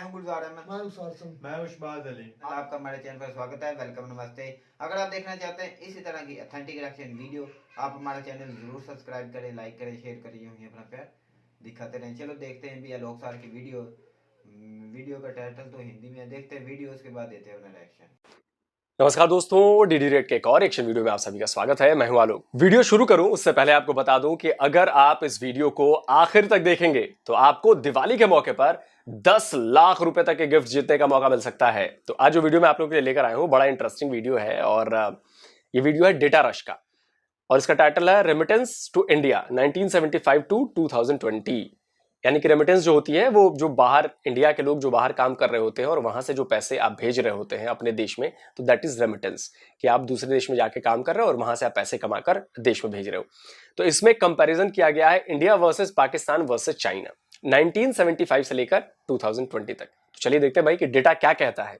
हूं गुलजार अहमद। मैं उशबाज अली। आपका हमारे चैनल पर स्वागत है। वेलकम, नमस्ते। अगर आप देखना चाहते हैं इसी तरह की ऑथेंटिक रिएक्शन वीडियो, आप हमारा चैनल जरूर सब्सक्राइब करें, लाइक करें, शेयर करें, यूं ही अपना प्यार दिखाते रहें। चलो देखते हैं भी आलोक सर की वीडियो का टाइटल तो हिंदी में, देखते हैं वीडियो, उसके बाद देते हैं अपना रिएक्शन। नमस्कार दोस्तों, डीडी रेड के एक और एक्शन वीडियो में आप सभी का स्वागत है। मैं हूं आलोक। वीडियो शुरू करूं उससे पहले आपको बता दूं कि अगर आप इस वीडियो को आखिर तक देखेंगे तो आपको दिवाली के मौके पर 10 लाख रुपए तक के गिफ्ट जीतने का मौका मिल सकता है। तो आज जो वीडियो मैं आप लोगों के लिए लेकर आया हूं, बड़ा इंटरेस्टिंग वीडियो है और ये वीडियो है डेटा रश का और इसका टाइटल है रेमिटेंस टू इंडिया 1975 टू 2020। यानी कि रेमिटेंस जो होती है वो जो बाहर इंडिया के लोग जो बाहर काम कर रहे होते हैं और वहां से जो पैसे आप भेज रहे होते हैं अपने देश में, तो दैट इज रेमिटेंस, कि आप दूसरे देश में जाके काम कर रहे हो और वहां से आप पैसे कमाकर देश में भेज रहे हो। तो इसमें कंपैरिजन किया गया है India versus Pakistan versus China 1975 से लेकर 2020 तक। तो चलिए देखते हैं भाई कि डेटा क्या कहता है।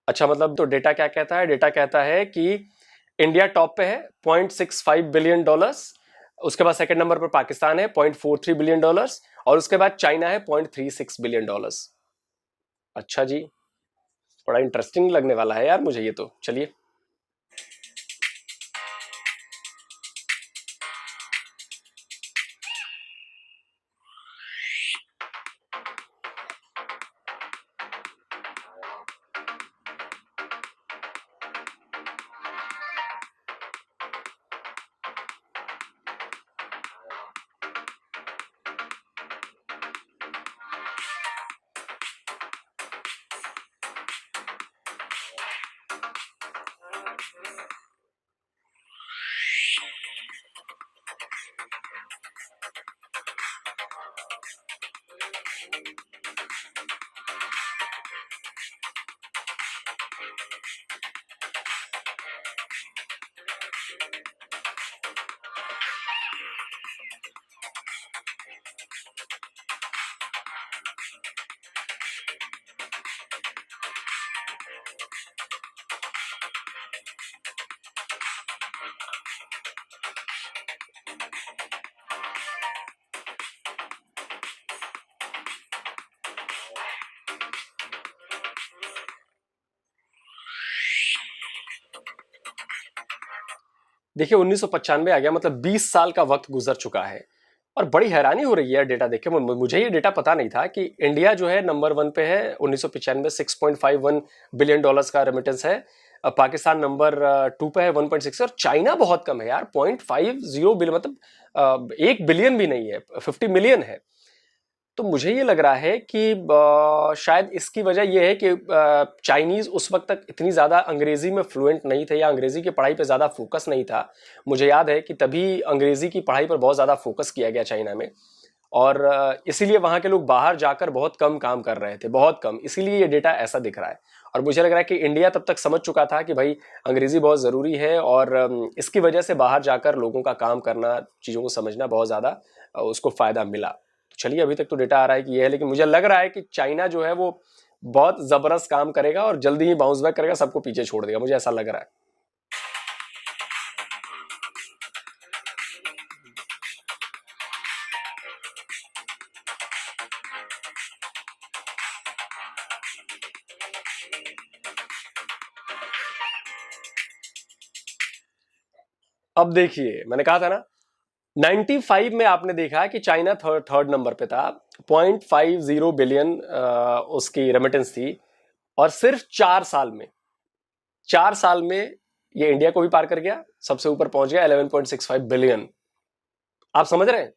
अच्छा, मतलब तो डेटा क्या कहता है? डेटा कहता है कि इंडिया टॉप पे है $0.65 बिलियन, उसके बाद सेकंड नंबर पर पाकिस्तान है $0.43 बिलियन और उसके बाद चाइना है $0.36 बिलियन। अच्छा जी, बड़ा इंटरेस्टिंग लगने वाला है यार मुझे ये तो। चलिए देखिए 1995 आ गया, मतलब 20 साल का वक्त गुजर चुका है और बड़ी हैरानी हो रही है टडेटा देख के। मुझे ये डेटा पता नहीं था कि इंडिया जो है नंबर 1 पे है 1995 $6.51 बिलियन का रेमिटेंस है। पाकिस्तान नंबर 2 पे है 1.6 और चाइना बहुत कम है यार, 0.50 बिलियन, मतलब 1 बिलियन भी नहीं है, 50 मिलियन है। तो मुझे ये लग रहा है कि शायद इसकी वजह यह है कि चाइनीज उस वक्त तक इतनी ज़्यादा अंग्रेज़ी में फ्लुएंट नहीं थे या अंग्रेज़ी की पढ़ाई पे ज़्यादा फोकस नहीं था। मुझे याद है कि तभी अंग्रेज़ी की पढ़ाई पर बहुत ज़्यादा फोकस किया गया चाइना में और इसीलिए वहाँ के लोग बाहर जाकर बहुत कम काम कर रहे थे, बहुत कम। इसीलिए ये डेटा ऐसा दिख रहा है और मुझे लग रहा है कि इंडिया तब तक समझ चुका था कि भाई अंग्रेज़ी बहुत ज़रूरी है और इसकी वजह से बाहर जाकर लोगों का काम करना, चीज़ों को समझना बहुत ज़्यादा उसको फ़ायदा मिला। चलिए अभी तक तो डेटा आ रहा है कि ये है, लेकिन मुझे लग रहा है कि चाइना जो है वो बहुत जबरदस्त काम करेगा और जल्दी ही बाउंस बैक करेगा, सबको पीछे छोड़ देगा, मुझे ऐसा लग रहा है। अब देखिए, मैंने कहा था ना 95 में आपने देखा कि चाइना थर्ड नंबर पे था, 0.50 बिलियन उसकी रेमिटेंस थी और सिर्फ 4 साल में ये इंडिया को भी पार कर गया, सबसे ऊपर पहुंच गया 11.65 बिलियन। आप समझ रहे हैं?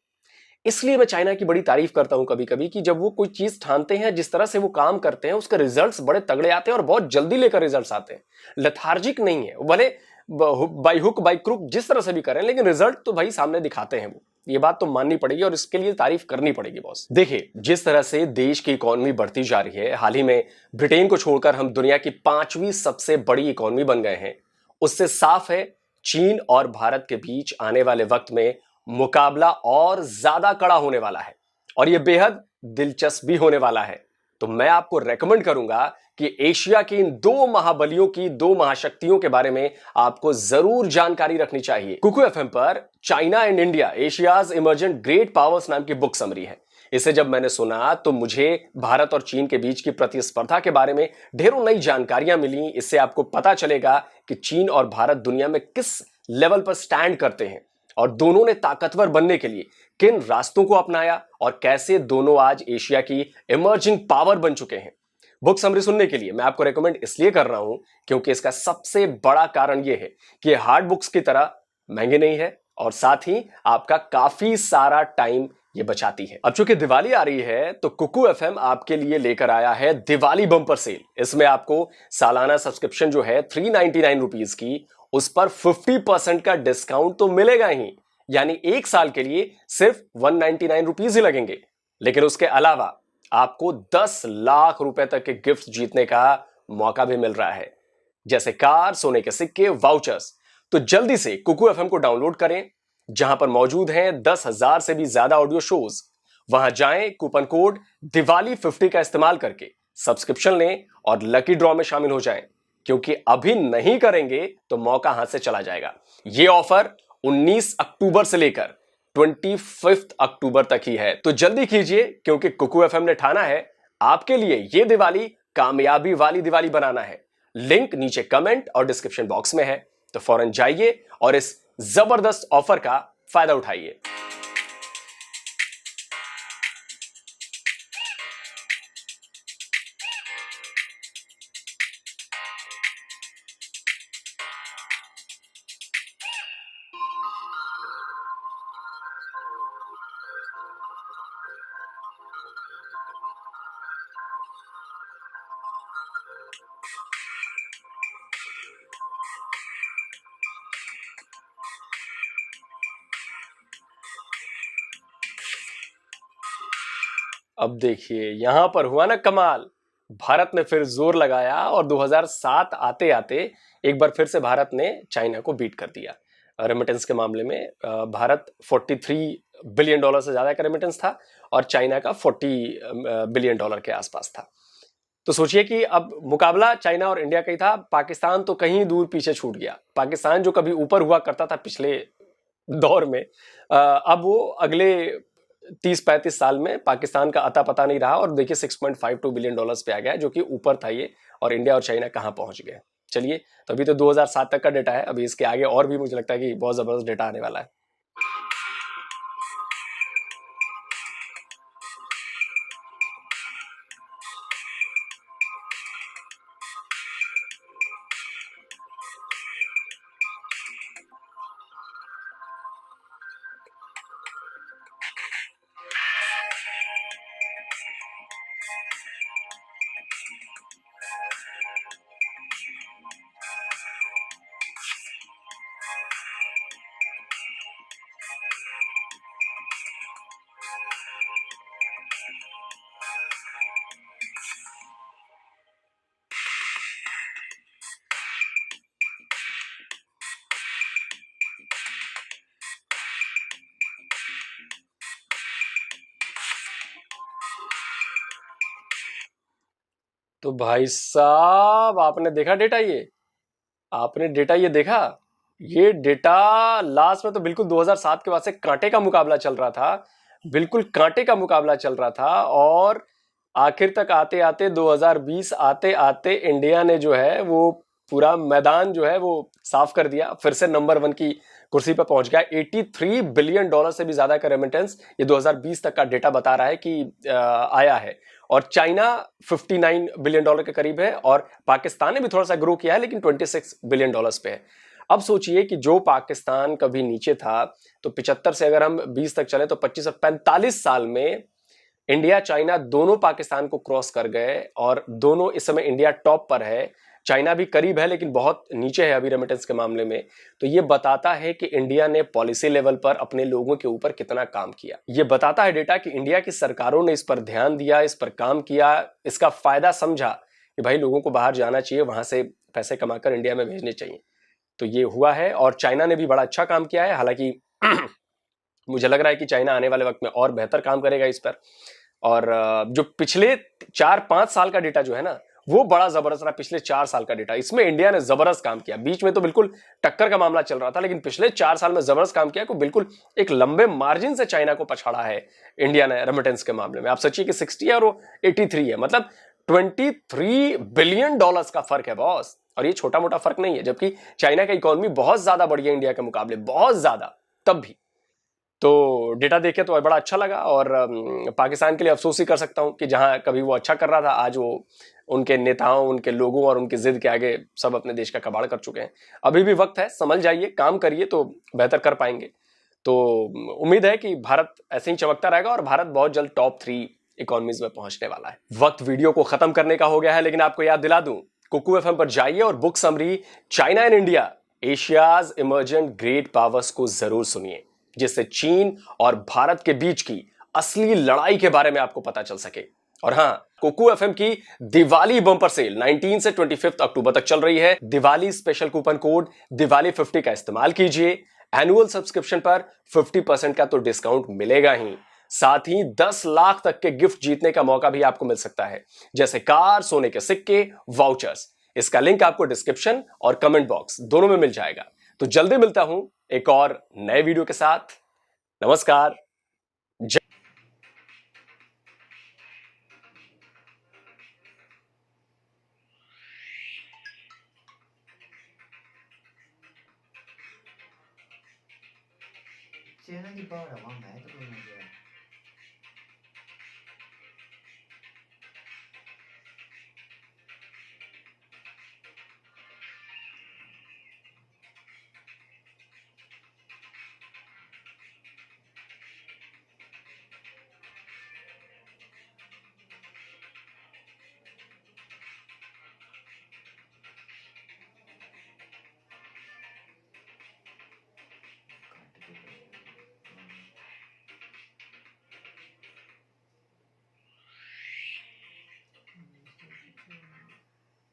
इसलिए मैं चाइना की बड़ी तारीफ करता हूं कभी कभी कि जब वो कोई चीज ठानते हैं, जिस तरह से वो काम करते हैं, उसके रिजल्ट्स बड़े तगड़े आते हैं और बहुत जल्दी लेकर रिजल्ट्स आते हैं। लेथार्जिक नहीं है, भले बाई हुक बाई क्रुक जिस तरह से भी करें, लेकिन रिजल्ट तो भाई सामने दिखाते हैं वो। ये बात तो माननी पड़ेगी और इसके लिए तारीफ करनी पड़ेगी बॉस। देखिए जिस तरह से देश की इकोनॉमी बढ़ती जा रही है, हाल ही में ब्रिटेन को छोड़कर हम दुनिया की 5वीं सबसे बड़ी इकोनॉमी बन गए हैं, उससे साफ है चीन और भारत के बीच आने वाले वक्त में मुकाबला और ज्यादा कड़ा होने वाला है और यह बेहद दिलचस्प भी होने वाला है। तो मैं आपको रेकमेंड करूंगा कि एशिया की इन दो महाबलियों की, दो महाशक्तियों के बारे में आपको जरूर जानकारी रखनी चाहिए। कुकू एफएम पर China and India Asia's emergent great powers नाम की बुक समरी है। इसे जब मैंने सुना तो मुझे भारत और चीन के बीच की प्रतिस्पर्धा के बारे में ढेरों नई जानकारियां मिली। इससे आपको पता चलेगा कि चीन और भारत दुनिया में किस लेवल पर स्टैंड करते हैं और दोनों ने ताकतवर बनने के लिए किन रास्तों को अपनाया और कैसे दोनों आज एशिया की इमर्जिंग पावर बन चुके हैं। बुक समरी सुनने के लिए मैं आपको रेकमेंड इसलिए कर रहा हूं क्योंकि इसका सबसे बड़ा कारण यह है कि हार्ड बुक्स की तरह महंगी नहीं है और साथ ही आपका काफी सारा टाइम ये बचाती है। अब चूंकि दिवाली आ रही है तो कुकू एफएम आपके लिए लेकर आया है दिवाली बम्पर सेल। इसमें आपको सालाना सब्सक्रिप्शन जो है 399 रुपीज की, उस पर 50% का डिस्काउंट तो मिलेगा ही, यानी एक साल के लिए सिर्फ 199 रुपीज ही लगेंगे। लेकिन उसके अलावा आपको 10 लाख रुपए तक के गिफ्ट जीतने का मौका भी मिल रहा है, जैसे कार, सोने के सिक्के, वाउचर्स। तो जल्दी से कुकू एफएम को डाउनलोड करें, जहां पर मौजूद हैं 10,000 से भी ज्यादा ऑडियो शोज। वहां जाएं, कूपन कोड दिवाली 50 का इस्तेमाल करके सब्सक्रिप्शन लें और लकी ड्रॉ में शामिल हो जाएं, क्योंकि अभी नहीं करेंगे तो मौका हाथ से चला जाएगा। यह ऑफर 19 अक्टूबर से लेकर 25 अक्टूबर तक ही है, तो जल्दी कीजिए क्योंकि कुकू एफएम ने ठाना है आपके लिए यह दिवाली कामयाबी वाली दिवाली बनाना है। लिंक नीचे कमेंट और डिस्क्रिप्शन बॉक्स में है, तो फौरन जाइए और इस जबरदस्त ऑफर का फायदा उठाइए। अब देखिए यहां पर हुआ ना कमाल। भारत ने फिर जोर लगाया और 2007 आते आते एक बार फिर से भारत ने चाइना को बीट कर दिया। रेमिटेंस के मामले में भारत 43 बिलियन डॉलर से ज्यादा का रेमिटेंस था और चाइना का 40 बिलियन डॉलर के आसपास था। तो सोचिए कि अब मुकाबला चाइना और इंडिया का ही था। पाकिस्तान तो कहीं दूर पीछे छूट गया। पाकिस्तान जो कभी ऊपर हुआ करता था पिछले दौर में, अब वो अगले 30-35 साल में पाकिस्तान का अता पता नहीं रहा और देखिए 6.52 बिलियन डॉलर्स पे आ गया, जो कि ऊपर था ये। और इंडिया और चाइना कहां पहुंच गए। चलिए, तो अभी तो 2007 तक का डेटा है, अभी इसके आगे और भी मुझे लगता है कि बहुत जबरदस्त डेटा आने वाला है। तो भाई साहब आपने देखा डेटा, आपने डेटा ये देखा। ये डेटा लास्ट में तो बिल्कुल 2007 के बाद से कांटे का मुकाबला चल रहा था, बिल्कुल कांटे का मुकाबला चल रहा था। और आखिर तक आते आते 2020 आते आते इंडिया ने जो है वो पूरा मैदान जो है वो साफ कर दिया, फिर से नंबर 1 की कुर्सी पर पहुंच गया। 83 बिलियन डॉलर से भी ज्यादा का रेमिटेंस ये 2020 तक का डेटा बता रहा है कि आया है। और चाइना 59 बिलियन डॉलर के करीब है और पाकिस्तान ने भी थोड़ा सा ग्रो किया है, लेकिन 26 बिलियन डॉलर्स पे है। अब सोचिए कि जो पाकिस्तान कभी नीचे था, तो 75 से अगर हम 20 तक चले तो 25 और 45 साल में इंडिया चाइना दोनों पाकिस्तान को क्रॉस कर गए और दोनों इस समय इंडिया टॉप पर है। चाइना भी करीब है लेकिन बहुत नीचे है अभी रेमिटेंस के मामले में। तो ये बताता है कि इंडिया ने पॉलिसी लेवल पर अपने लोगों के ऊपर कितना काम किया। ये बताता है डेटा कि इंडिया की सरकारों ने इस पर ध्यान दिया, इस पर काम किया, इसका फायदा समझा कि भाई लोगों को बाहर जाना चाहिए, वहां से पैसे कमाकर इंडिया में भेजने चाहिए। तो ये हुआ है और चाइना ने भी बड़ा अच्छा काम किया है। हालांकि मुझे लग रहा है कि चाइना आने वाले वक्त में और बेहतर काम करेगा इस पर। और जो पिछले 4-5 साल का डेटा जो है ना, वो बड़ा जबरदस्त रहा। पिछले 4 साल का डेटा, इसमें इंडिया ने जबरदस्त काम किया। बीच में तो बिल्कुल टक्कर का मामला चल रहा था, लेकिन पिछले 4 साल में जबरदस्त काम किया। को बिल्कुल एक लंबे मार्जिन से चाइना को पछाड़ा है इंडिया ने रेमिटेंस के मामले में। आप सोचिए कि 60 है और वो 83 है, मतलब $23 बिलियन का फर्क है बॉस। और ये छोटा मोटा फर्क नहीं है, जबकि चाइना का इकोनॉमी बहुत ज्यादा बढ़ी है इंडिया के मुकाबले, बहुत ज्यादा। तब भी तो डेटा देखे तो बड़ा अच्छा लगा। और पाकिस्तान के लिए अफसोस ही कर सकता हूं कि जहां कभी वो अच्छा कर रहा था, आज वो उनके नेताओं, उनके लोगों और उनकी जिद के आगे सब अपने देश का कबाड़ कर चुके हैं। अभी भी वक्त है, समझ जाइए, काम करिए तो बेहतर कर पाएंगे। तो उम्मीद है कि भारत ऐसे ही चमकता रहेगा और भारत बहुत जल्द टॉप 3 इकोनॉमीज में पहुंचने वाला है। वक्त वीडियो को खत्म करने का हो गया है, लेकिन आपको याद दिला दूं, कुकू एफएम पर जाइए और book summary China and India, Asia's emergent great powers को जरूर सुनिए, जिससे चीन और भारत के बीच की असली लड़ाई के बारे में आपको पता चल सके। और हां, कुकू एफएम की दिवाली बम्पर सेल 19 से 25 अक्टूबर तक चल रही है। Diwali special coupon code Diwali 50 का इस्तेमाल कीजिए। एनुअल सब्सक्रिप्शन पर 50% का तो डिस्काउंट मिलेगा ही, साथ ही 10 लाख तक के गिफ्ट जीतने का मौका भी आपको मिल सकता है, जैसे कार, सोने के सिक्के, वाउचर्स। इसका लिंक आपको डिस्क्रिप्शन और कमेंट बॉक्स दोनों में मिल जाएगा। तो जल्दी मिलता हूं एक और नए वीडियो के साथ। नमस्कार। चाइना की पावर है, वहां मैं तो कोई नहीं गया।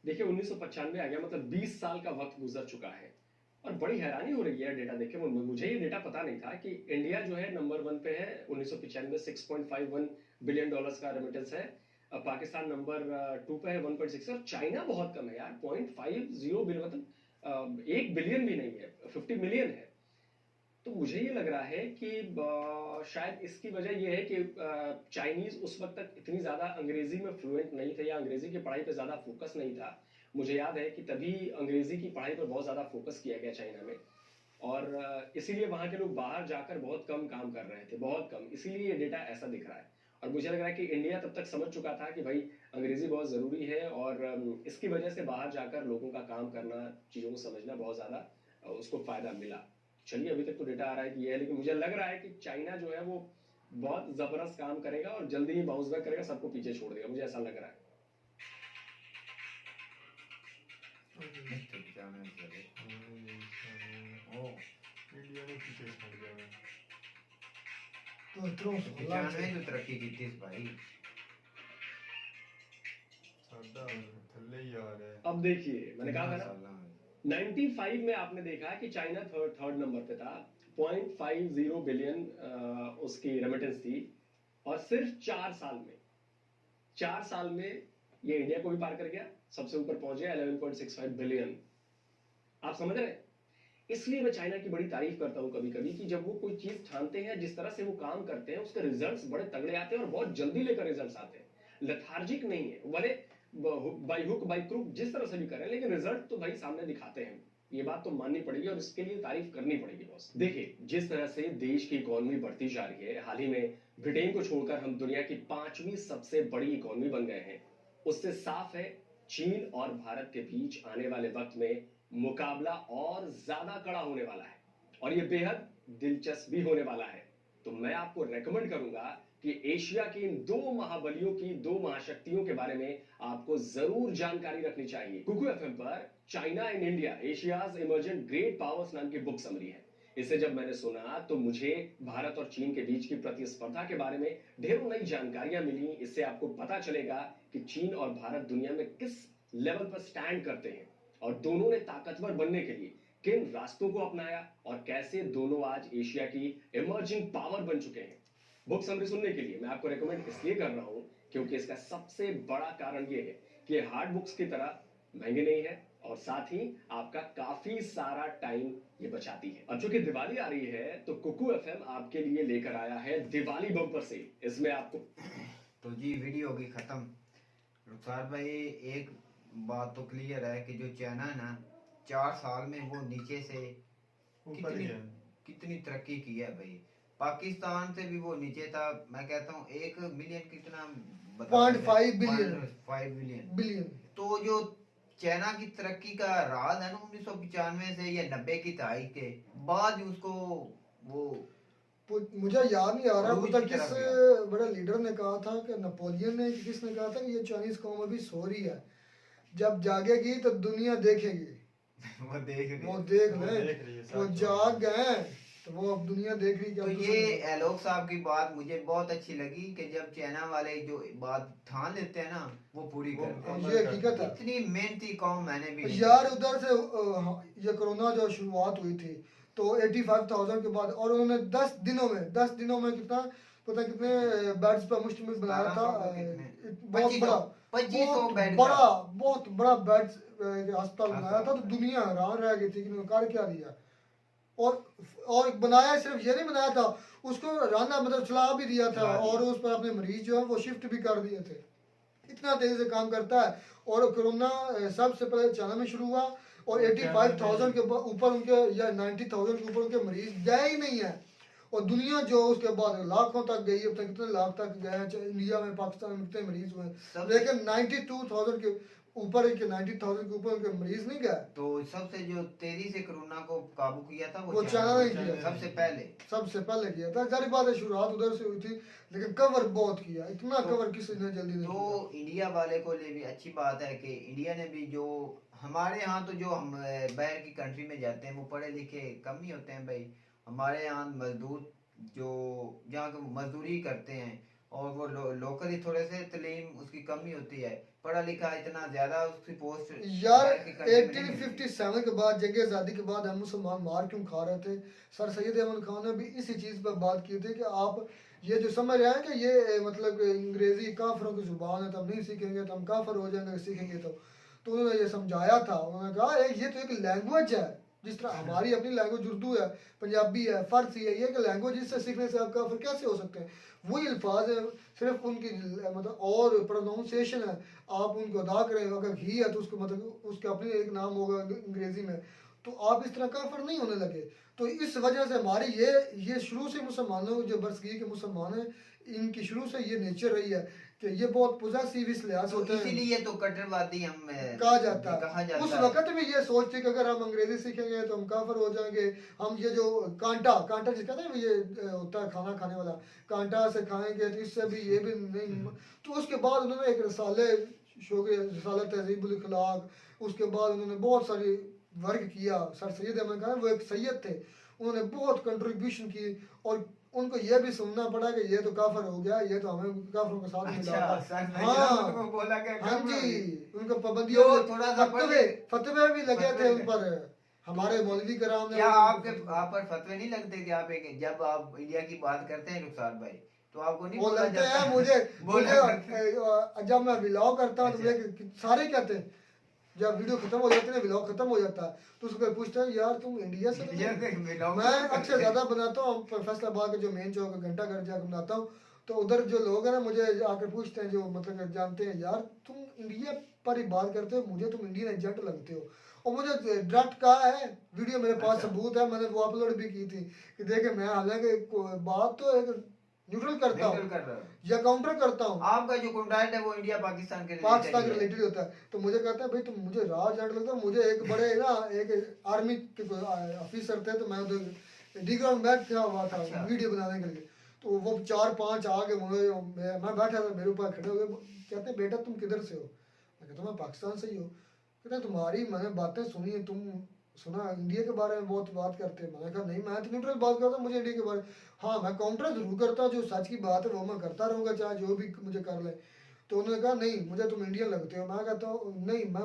देखिए 1995 आ गया, मतलब 20 साल का वक्त गुजर चुका है। और बड़ी हैरानी हो रही है डेटा देख के। मुझे ये डेटा पता नहीं था कि इंडिया जो है नंबर 1 पे है 1995, $6.51 बिलियन का रेमिटेंस है। पाकिस्तान नंबर 2 पे है 1.6, और चाइना बहुत कम है यार, 0.50 बिलियन, मतलब 1 बिलियन भी नहीं है, 50 मिलियन है। तो मुझे ये लग रहा है कि शायद इसकी वजह ये है कि चाइनीज उस वक्त तक इतनी ज्यादा अंग्रेजी में फ्लुएंट नहीं थे, या अंग्रेजी की पढ़ाई पे ज्यादा फोकस नहीं था। मुझे याद है कि तभी अंग्रेजी की पढ़ाई पर बहुत ज्यादा फोकस किया गया चाइना में। और इसीलिए वहां के लोग बाहर जाकर बहुत कम काम कर रहे थे, बहुत कम। इसीलिए ये डेटा ऐसा दिख रहा है। और मुझे लग रहा है कि इंडिया तब तक समझ चुका था कि भाई अंग्रेजी बहुत जरूरी है, और इसकी वजह से बाहर जाकर लोगों का काम करना, चीजों को समझना बहुत ज्यादा उसको फायदा मिला। चलिए, अभी तक तो डेटा आ रहा है कि ये है, लेकिन मुझे लग रहा है कि चाइना जो है वो बहुत जबरदस्त काम करेगा और जल्दी ही बाउंस बैक करेगा, सबको पीछे छोड़ देगा, मुझे ऐसा लग रहा है। इंडिया ने पीछे छोड़ दिया मैं। चाइना तो तरक्की की थी भाई। सादा थल्ले ही आ रहा है। अब देखिए, मैंने कहा था ना, 95 में आपने देखा कि चाइना थर्ड नंबर पे था, 0.50 बिलियन उसकी रेमिटेंस थी। और सिर्फ 4 साल में ये इंडिया को भी पार कर गया, सबसे ऊपर पहुंच गया 11.65 बिलियन। आप समझ रहे हैं? इसलिए मैं चाइना की बड़ी तारीफ करता हूं कभी कभी, कि जब वो कोई चीज ठानते हैं, जिस तरह से वो काम करते हैं, उसके रिजल्ट्स बड़े तगड़े आते हैं और बहुत जल्दी लेकर रिजल्ट्स आते हैं। लेथार्जिक नहीं है, भले बाई हुक बाई क्रुक जिस तरह से भी करें, लेकिन रिजल्ट तो भाई सामने दिखाते हैं। ये बात तो माननी पड़ेगी और इसके लिए तारीफ करनी पड़ेगी बॉस। देखिए, जिस तरह से देश की इकोनॉमी बढ़ती जा रही है, हाल ही में ब्रिटेन को छोड़कर हम दुनिया की 5वीं सबसे बड़ी इकोनॉमी बन गए हैं, उससे साफ है चीन और भारत के बीच आने वाले वक्त में मुकाबला और ज्यादा कड़ा होने वाला है, और यह बेहद दिलचस्प भी होने वाला है। तो मैं आपको रेकमेंड करूंगा कि एशिया की इन 2 महाबलियों की, 2 महाशक्तियों के बारे में आपको जरूर जानकारी रखनी चाहिए। कुकू एफएम पर China and India, Asia's emergent great powers नाम की बुक समरी है। इसे जब मैंने सुना तो मुझे भारत और चीन के बीच की प्रतिस्पर्धा के बारे में ढेरों नई जानकारियां मिली। इससे आपको पता चलेगा कि चीन और भारत दुनिया में किस लेवल पर स्टैंड करते हैं, और दोनों ने ताकतवर बनने के लिए किन रास्तों को अपनाया, और कैसे दोनों आज एशिया की इमर्जिंग पावर बन चुके हैं। बुक समरी सुनने के लिए मैं आपको रेकमेंड इसलिए कर रहा हूँ क्योंकि इसका सबसे बड़ा कारण ये है कि ये हार्ड बुक्स की तरह महंगे नहीं है और साथ ही आपका काफी सारा टाइम ये बचाती है। अब चूंकि दिवाली आ रही है तो कुकू एफएम आपके लिए लेकर आया है दिवाली बम्पर सेल। इसमें आपको तो जी वीडियो होगी खत्म। रुखसार भाई एक बात तो क्लियर है कि जो चाइना है ना 4 साल में वो नीचे से ऊपर कितनी गया। कितनी तरक्की की है भाई। पाकिस्तान से भी वो नीचे था। मैं कहता हूँ 1 मिलियन कितना 0.5 बिलियन 5 बिलियन। तो जो चाइना की तरक्की का राज है ना 1995 से या 90 की दहाई के बाद ही उसको वो मुझे याद नहीं आ रहा रूज पता की किस तरफ बड़ा लीडर ने कहा था कि नेपोलियन ने कि किसने कहा था कि ये चाइनीज कौम अभी सो रही है, जब जागेगी तो दुनिया देखेगी। वो देख वो रहे। देख वो ले, देख रही है, वो साथ जाग गए तो वो अब दुनिया देख रही कि तो अब ये एलोक साहब की बात मुझे बहुत अच्छी लगी कि जब चाइना वाले जो बात ठान लेते हैं ना वो पूरी वो करते हैं। ये हकीकत है इतनी मेहनती कौम मैंने भी नहीं यार। देखी। उधर से ये कोरोना जो शुरुआत हुई थी तो 85,000 के बाद, और उन्होंने 10 दिनों में कितना पता कितने बेड्स पर मुश्तमिल बनाया था। 1700 के कितने? बहुत बड़ा 2500 बेड बहुत बड़ा बेड्स अस्पताल बनाया था। तो दुनिया हैरान रह गई थी कि उन्होंने कर क्या दिया। और बनाया सिर्फ ये नहीं बनाया था, उसको राना मतलब चला भी दिया था और उस पर अपने मरीज जो है वो शिफ्ट भी कर दिए थे। इतना तेजी से काम करता है। और कोरोना सबसे पहले चाइना में शुरू हुआ और 85,000 के ऊपर उनके या 90,000 के ऊपर उनके मरीज गए ही नहीं है। और दुनिया जो उसके बाद लाखों तक गई, अब तक कितने लाख तक गए हैं इंडिया में पाकिस्तान में कितने मरीज हुए, लेकिन 92,000 के ऊपर के 90,000 के ऊपर उनके मरीज नहीं गए। तो सबसे जो तेजी से कोरोना को काबू किया था वो चाइना ने किया। सबसे पहले किया था। जारी बात है शुरुआत उधर से हुई थी, लेकिन कवर बहुत किया। इतना कवर किसी ने जल्दी नहीं तो किया। इंडिया वाले को लिए भी अच्छी बात है कि इंडिया ने भी जो हमारे यहाँ तो जो हम बाहर की कंट्री में जाते हैं वो पढ़े लिखे कम ही होते हैं भाई। हमारे यहाँ मजदूर जो जहाँ के मजदूरी करते हैं और वो लोकल ही थोड़े से तालीम उसकी कमी होती है। पढ़ा लिखा इतना ज्यादा उसकी पोस्ट यार 1857 के बाद जंग आज़ादी के बाद हम मुसलमान मार क्यों खा रहे थे। सर सैयद अहमद खान ने भी इसी चीज़ पर बात की थी कि आप ये जो समझ रहे हैं कि ये मतलब अंग्रेजी काफरों की जुबान है तो हम नहीं सीखेंगे तो हम काफर हो जाएंगे सीखेंगे तो उन्होंने ये समझाया था। उन्होंने कहा ये तो एक लैंग्वेज है, जिस तरह हमारी अपनी लैंग्वेज उर्दू है, पंजाबी है, फारसी है, ये कि लैंग्वेज इससे सीखने से आप काफिर कैसे हो सकते हैं। वही अल्फाज है, सिर्फ उनकी मतलब और प्रोनाउंसिएशन है, आप उनको अदा करें। अगर घी है तो उसको मतलब उसका अपने एक नाम होगा अंग्रेजी में, तो आप इस तरह काफिर नहीं होने लगे। तो इस वजह से हमारी ये शुरू से मुसलमानों जो बरसगी के मुसलमान हैं इनकी शुरू से ये नेचर रही है कि ये बहुत पोजेसिव इस लिहाज से होते हैं, इसीलिए तो कट्टरवादी हम कहा जाता है। उस वक्त भी ये सोच थी कि अगर हम अंग्रेजी सीखेंगे तो हम काफिर हो जाएंगे। हम ये जो कांटा जिसका ना ये होता है खाना खाने वाला, कांटा से खाएंगे तो इससे भी ये भी नहीं। तो उसके बाद उन्होंने एक रिसाला तहजीबुल अखलाक, उसके बाद उन्होंने बहुत सारी वर्क किया। सर सैयद अहमद खान वो एक सैयद थे, उन्होंने बहुत कंट्रीब्यूशन की और उनको ये भी सुनना पड़ा कि ये तो काफिर हो गया, ये तो हमें काफिरों के साथ मिला। हाँ बोला क्या हाँ जी, उनको पाबंदियों थोड़ा सा फतवे भी लगे थे उन पर। हमारे मौलवी कराम ने क्या आप पर फतवे नहीं लगते कि आप एक जब आप इंडिया की बात करते हैं रुखसार भाई तो आपको नहीं वो बोला लगते जाता? हैं मुझे जब मैं व्लॉग करता हूँ तो मुझे सारे कहते हैं, जब वीडियो खत्म हो जाती है व्लॉग खत्म हो जाता है तो उसको पूछते हैं यार तुम इंडिया से मैं अक्सर ज्यादा बनाता हूँ फैसलाबाद के जो मेन चौक घंटा घर जाकर बनाता हूँ। तो उधर जो लोग हैं ना मुझे आकर पूछते हैं, जो मतलब जानते हैं, यार तुम इंडिया पर ही बात करते हो, मुझे तुम इंडियन एजेंट लगते हो। और मुझे डायरेक्ट कहा है, वीडियो मेरे पास सबूत है, मैंने वो अपलोड भी की थी कि देखे मैं हालांकि बात तो एक न्यूट्रल करता हूँ या काउंटर करता हूँ। आपका जो कॉन्ट्रैक्ट है वो इंडिया पाकिस्तान के रिलेटेड होता है। तो मुझे कहता है भाई तुम मुझे राज एजेंट लगता है। मुझे एक बड़े ना एक आर्मी के ऑफिसर थे तो मैं उधर डी ग्राउंड बैठ किया हुआ था वीडियो बनाने के लिए। तो वो 4-5 आ गए, मैं बैठा था, मेरे ऊपर खड़े हो गए, कहते हैं बेटा तुम किधर से हो। मैं कहता मैं पाकिस्तान से ही हूँ। कहते हैं तुम्हारी मैंने बातें सुनी है, तुम सुना इंडिया के बारे में बहुत बात करते हैं। मैंने कहा नहीं मैं तो न्यूट्रल बात करता हूँ, मुझे इंडिया के बारे में हाँ मैं काउंटर जरूर करता हूँ, जो सच की बात है वो मैं करता रहूँगा चाहे जो भी मुझे कर ले। तो उन्होंने कहा नहीं मुझे तुम इंडियन लगते हो। मैं कहता हूँ नहीं मैं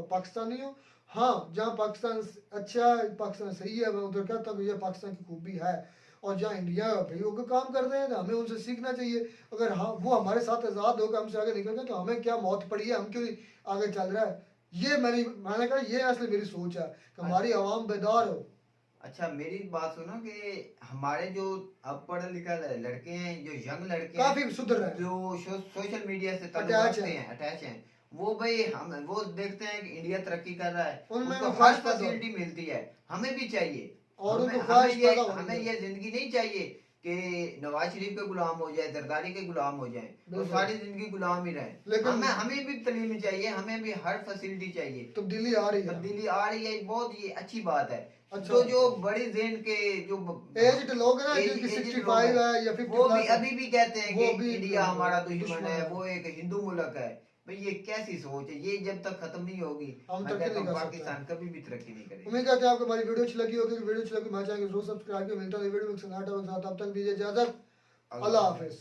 पाकिस्तानी हूँ। हाँ जहाँ पाकिस्तान अच्छा है, पाकिस्तान सही है, मैं उधर कहता हूँ ये पाकिस्तान की खूबी है। और जहाँ इंडिया भाई होकर काम कर रहे हैं तो हमें उनसे सीखना चाहिए। अगर हाँ वो हमारे साथ आज़ाद होकर हमसे आगे निकल गए तो हमें क्या मौत पड़ी है, हम क्यों नहीं आगे चल रहा है। ये मैंने कहा ये असली मेरी सोच है कि हमारी आवाम बेदार हो। अच्छा मेरी बात सुनो कि हमारे जो अब पढ़े लिखे लड़के हैं, जो यंग लड़के काफी हैं, सुधर रहे हैं, जो सोशल मीडिया से ताल्लुक Attach रखते हैं। हैं, अटैच हैं, वो भाई हम वो देखते हैं कि इंडिया तरक्की कर रहा है, उनमें उसको हर ख्वाहिश पैदा होती फैसिलिटी मिलती है, हमें भी चाहिए। और हमें उनको हमें ख्वाहिश ये पैदा होती हमें है। ये जिंदगी नहीं चाहिए कि नवाज शरीफ के गुलाम हो जाए, जरदारी के गुलाम हो जाए, वो बिल्कुल। सारी जिंदगी गुलाम ही रहे। लेकिन हमें भी तलीम चाहिए, हमें भी हर फैसिलिटी चाहिए। तब्दीली आ रही है। तब्दीली आ रही है, बहुत ये अच्छी बात है। अच्छा। तो जो बड़ी जेन के जो एज्ड लोग हैं ना एज- जिनकी एज्ड 65 लोग है या 50 वो भी प्लस है, अभी भी कहते हैं वो कि भी इंडिया हमारा दुश्मन दुश्मन है, है। वो एक हिंदू मुल्क है। भाई ये कैसी सोच है, ये जब तक खत्म नहीं होगी हम मैं तरक्की कहता नहीं हूँ कर पाकिस्तान कभी भी तरक्की नहीं करेगा। उम्मीद करते हैं आपको हमारी वीडियो अच्छी लगी होगी। वीडियो अच्छी लगी हमारे चैनल को जरूर सब्सक्राइब करें। मिलता है वीडियो में सनाटा के साथ, तब तक दीजिए इजाजत। अल्लाह हाफिज।